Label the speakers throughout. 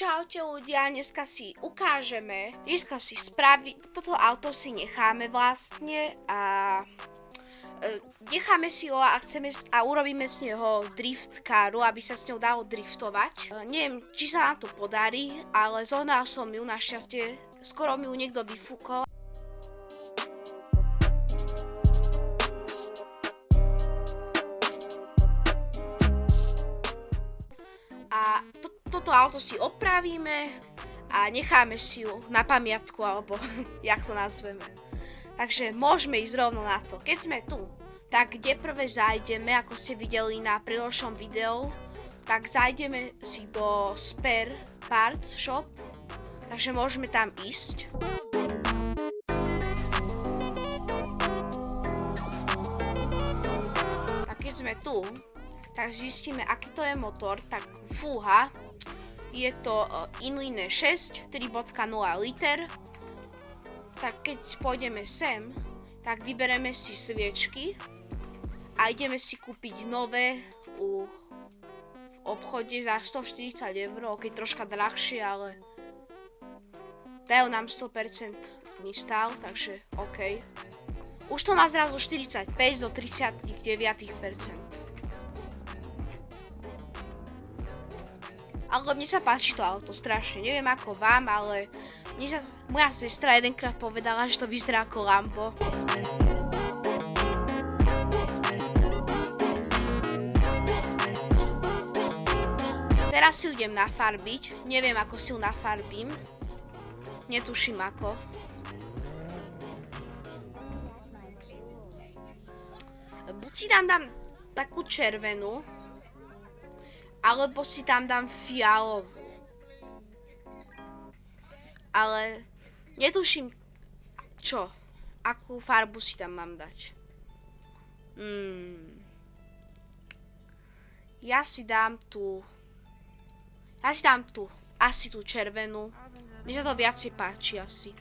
Speaker 1: Čaute ľudia, dneska si toto auto si necháme vlastne a necháme si ho a urobíme z neho drift caru, aby sa s ňou dalo driftovať. Neviem, či sa nám to podarí, ale zohnal som ju našťastie, skoro mi ju niekto vyfúkol. A toto auto si opravíme a necháme si ju na pamiatku, alebo jak to nazveme. Takže môžeme ísť rovno na to. Keď sme tu, tak kde prvé zajdeme, ako ste videli na predošlom videu, tak zajdeme si do Spare Parts Shop, takže môžeme tam ísť. Tak keď sme tu, tak zistíme, aký to je motor, tak fúha. Je to Inline 6 3.0 liter. Tak keď pôjdeme sem, tak vybereme si sviečky a ideme si kúpiť nové v obchode za 140 €, keď troška drahšie, ale dajú nám 100% stál, takže OK. Už to má zrazu 45 do 39%. Ale mne sa páči to auto strašne, neviem ako vám, ale moja sestra jedenkrát povedala, že to vyzerá ako Lambo. Teraz si ju idem nafarbiť, neviem ako si ju nafarbím, netuším ako. Buď si tam dám takú červenú, alebo si tam dám fialovú. Ale netuším čo, akú farbu si tam mám dať. Ja si dám tú, asi tú červenú. Mne sa to viacej páči asi.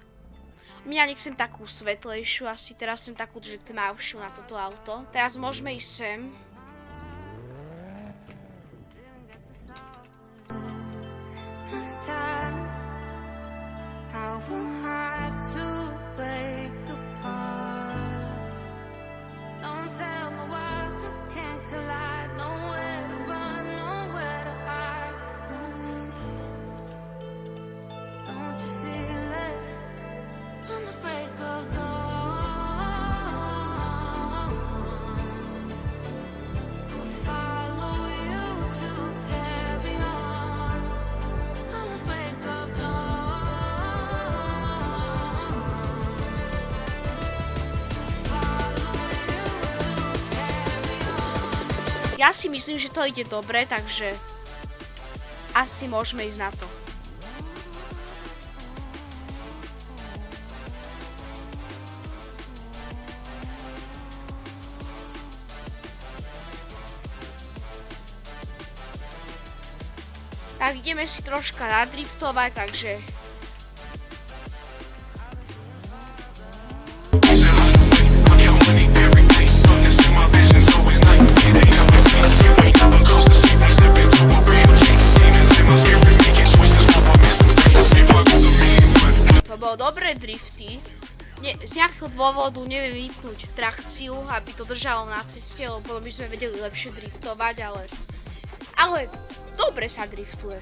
Speaker 1: Mňa nechcem takú svetlejšiu asi, teraz som takú, že tmavšiu na toto auto. Teraz môžeme ísť sem. Ja si myslím, že to ide dobre, takže asi môžeme ísť na to. Tak ideme si troška nadriftovať, takže dobré drifty. Z nejakého dôvodu neviem vypnúť trakciu, aby to držalo na ceste, lebo potom by sme vedeli lepšie driftovať, ale dobre sa driftuje.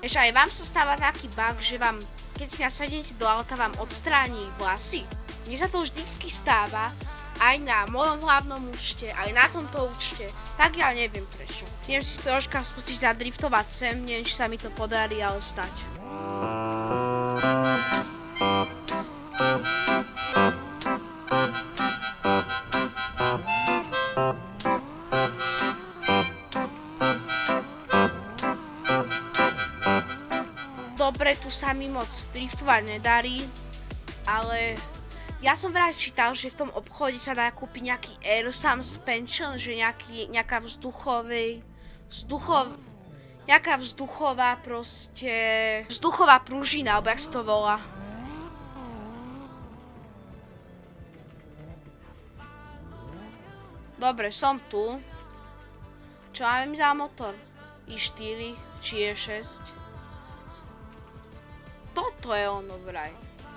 Speaker 1: Ešte aj vám sa stáva taký bug, že vám, keď si nasadnete do auta, vám odstráni vlasy. Mne sa to vždycky stáva, aj na mojom hlavnom účte, aj na tomto účte, tak ja neviem prečo. Idem si troška skúsiť zadriftovať sem, neviem, či sa mi to podarí, ale stať. Dobre, tu sa mi moc driftovať nedarí, ale ja som vraj čítal, že v tom obchode sa dá kúpiť nejaký air suspension, že nejaká vzduchová pružina, alebo jak sa to volá. Dobre, som tu. Čo máme za motor? I4, či E6? Toto je ono vraj.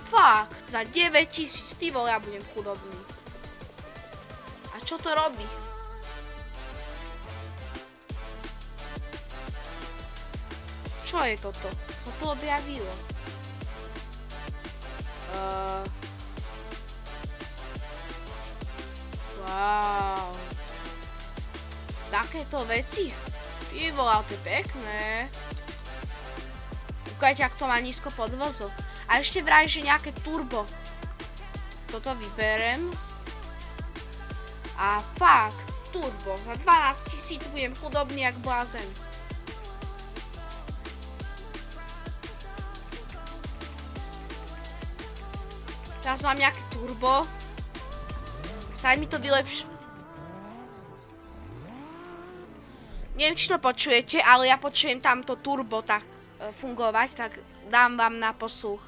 Speaker 1: Fakt, za 9000, ty vole, ja budem chudobný. A čo to robí? Čo je toto? Co to objavilo? Wow. Takéto veci? Ty vole, to je pekné. Ukážte, ak to má nízko podvozok. A ešte vraj, že nejaké turbo. Toto vyberem. A fakt, turbo. Za 12 000 budem chudobný jak blázen. Teraz mám nejaké turbo. Snáď mi to vylepší. Neviem, či to počujete, ale ja počujem tamto turbo tak fungovať, tak dám vám na posluch.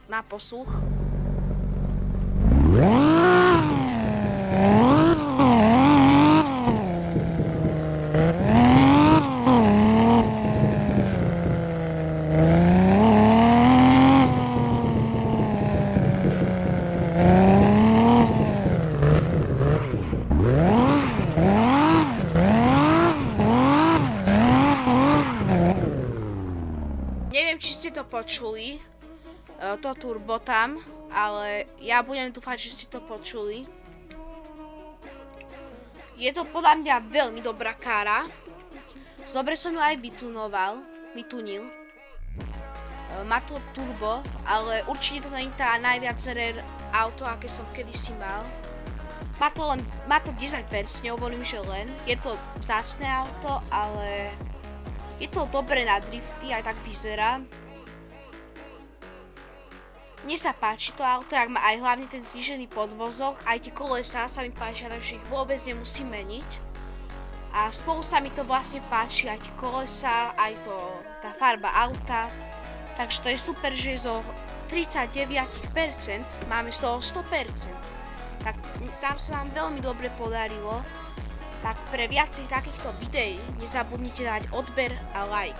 Speaker 1: Neviem, či ste to počuli, to turbo tam, ale ja budem dúfať, že ste to počuli. Je to podľa mňa veľmi dobrá kára. Dobre som ju aj vytunil. Má to turbo, ale určite to nie je tá najviac rare auto, aké som kedysi mal. Má to 10%, nehovorím, že len. Je to vzácne auto, ale je to dobré na drifty, aj tak vyzerá. Mne sa páči to auto, jak má aj hlavne ten znížený podvozok, aj tie kolesá sa mi páčia, takže ich vôbec nemusím meniť. A spolu sa mi to vlastne páči, aj tie kolesá, aj tá farba auta. Takže to je super, že zo 39% máme z toho 100%. Tak tam sa nám veľmi dobre podarilo. Tak pre viacej takýchto videí nezabudnite dať odber a like.